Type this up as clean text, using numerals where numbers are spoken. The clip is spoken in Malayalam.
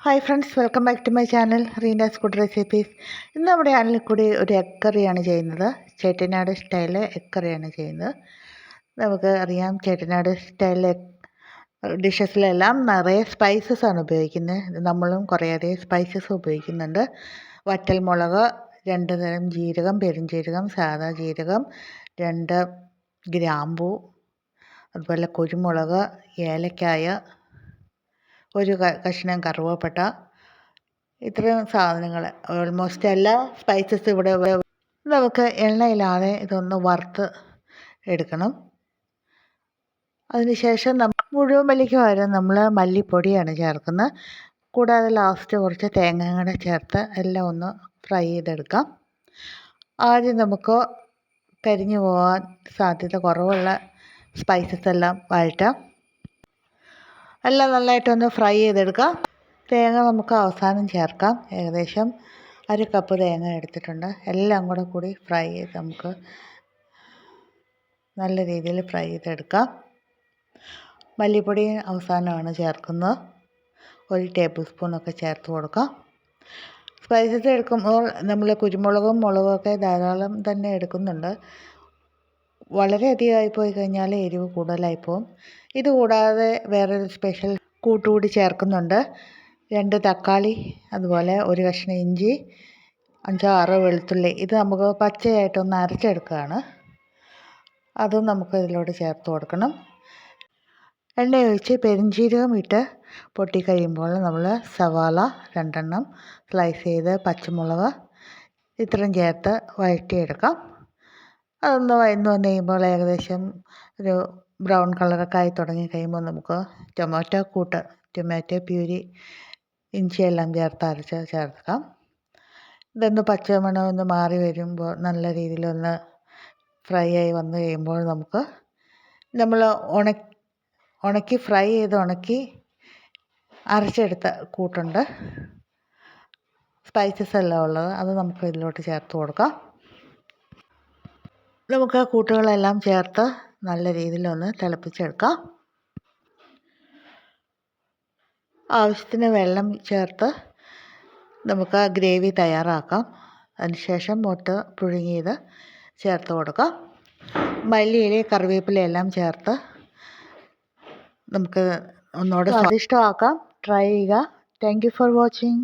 Hi friends, welcome back to my channel Reena's food recipes. ഇന്ന് നമ്മുടെ ചാനലിൽ കൂടി ഒരു എഗ് കറിയാണ് ചെയ്യുന്നത്. ചെട്ടിനാട് സ്റ്റൈൽ എഗ് കറിയാണ് ചെയ്യുന്നത്. നമുക്ക് അറിയാം, ചെട്ടിനാട് സ്റ്റൈൽ ഡിഷസിലെല്ലാം നിറയെ സ്പൈസസ് ആണ് ഉപയോഗിക്കുന്നത്. നമ്മളും കുറേയധികം സ്പൈസസ് ഉപയോഗിക്കുന്നുണ്ട്. വറ്റൽ മുളക്, 2 തരം ജീരകം, പെരുംജീരകം, സാദാ ജീരകം, 2 ഗ്രാമ്പൂ, അതുപോലെ കുരുമുളക്, ഏലക്കായ, ഒരു കഷ്ണം കറുവപ്പട്ട, ഇത്രയും സാധനങ്ങൾ, ഓൾമോസ്റ്റ് എല്ലാ സ്പൈസസ് ഇവിടെ നമുക്ക് എണ്ണയില്ലാതെ ഇതൊന്ന് വറുത്ത് എടുക്കണം. അതിനുശേഷം മുഴുവൻ മല്ലിക്ക് പകരം നമ്മൾ മല്ലിപ്പൊടിയാണ് ചേർക്കുന്നത്. കൂടാതെ ലാസ്റ്റ് കുറച്ച് തേങ്ങയും കൂടെ ചേർത്ത് എല്ലാം ഒന്ന് ഫ്രൈ ചെയ്തെടുക്കാം. ആദ്യം നമുക്ക് കരിഞ്ഞു പോകാൻ സാധ്യത കുറവുള്ള സ്പൈസസ് എല്ലാം വഴറ്റാം. എല്ലാം നല്ലതായിട്ടൊന്ന് ഫ്രൈ ചെയ്തെടുക്കാം. തേങ്ങ നമുക്ക് അവസാനം ചേർക്കാം. ഏകദേശം 1 കപ്പ് തേങ്ങ എടുത്തിട്ടുണ്ട്. എല്ലാം കൂടി ഫ്രൈ ചെയ്ത് നമുക്ക് നല്ല രീതിയിൽ ഫ്രൈ ചെയ്തെടുക്കാം. മല്ലിപ്പൊടി അവസാനമാണ് ചേർക്കുന്നത്. 1 ടേബിൾ സ്പൂണൊക്കെ ചേർത്ത് കൊടുക്കാം. സ്പൈസസ് എടുക്കുമ്പോൾ നമ്മൾ കുരുമുളകും മുളകുമൊക്കെ ധാരാളം തന്നെ എടുക്കുന്നുണ്ട്. വളരെ അധികമായി പോയി കഴിഞ്ഞാൽ എരിവ് കൂടുതലായിപ്പോവും. ഇതുകൂടാതെ വേറൊരു സ്പെഷ്യൽ കൂട്ടുകൂടി ചേർക്കുന്നുണ്ട്. 2 തക്കാളി, അതുപോലെ 1 കഷ്ണം ഇഞ്ചി, 5-6 വെളുത്തുള്ളി. ഇത് നമുക്ക് പച്ചയായിട്ടൊന്ന് അരച്ചെടുക്കുകയാണ്. അതും നമുക്ക് ഇതിലോട്ട് ചേർത്ത് കൊടുക്കണം. എണ്ണ ഒഴിച്ച് പെരുംജീരകം ഇട്ട് പൊട്ടിക്കഴിയുമ്പോൾ നമ്മൾ സവാള 2 എണ്ണം സ്ലൈസ് ചെയ്ത്, പച്ചമുളക് ഇത്രയും ചേർത്ത് വഴറ്റിയെടുക്കാം. അതൊന്ന് വഴന്ന് വന്ന് കഴിയുമ്പോൾ ഏകദേശം ഒരു ബ്രൗൺ കളറൊക്കെ ആയി തുടങ്ങി കഴിയുമ്പോൾ നമുക്ക് ടൊമാറ്റോ പ്യൂരി, ഇഞ്ചിയെല്ലാം ചേർത്ത് അരച്ച് ചേർക്കാം. ഇതൊന്ന് പച്ചമണം ഒന്ന് മാറി വരുമ്പോൾ, നല്ല രീതിയിലൊന്ന് ഫ്രൈ ആയി വന്നു കഴിയുമ്പോൾ നമുക്ക് നമ്മൾ ഉണക്കി അരച്ചെടുത്ത കൂട്ടുണ്ട്, സ്പൈസസ് എല്ലാം ഉള്ളത്. അത് നമുക്ക് ഇതിലോട്ട് ചേർത്ത് കൊടുക്കാം. നമുക്ക് കൂട്ടുകളെല്ലാം ചേർത്ത് നല്ല രീതിയിലൊന്ന് തിളപ്പിച്ചെടുക്കാം. ആവശ്യത്തിന് വെള്ളം ചേർത്ത് നമുക്ക് ഗ്രേവി തയ്യാറാക്കാം. അതിനുശേഷം മുട്ട പുഴുങ്ങിയത് ചേർത്ത് കൊടുക്കാം. മല്ലിയില, കറിവേപ്പിലയെല്ലാം ചേർത്ത് നമുക്ക് ഒന്നുകൂടെ സ്വാദിഷ്ടമാക്കാം. ട്രൈ ചെയ്യുക. Thank you for watching.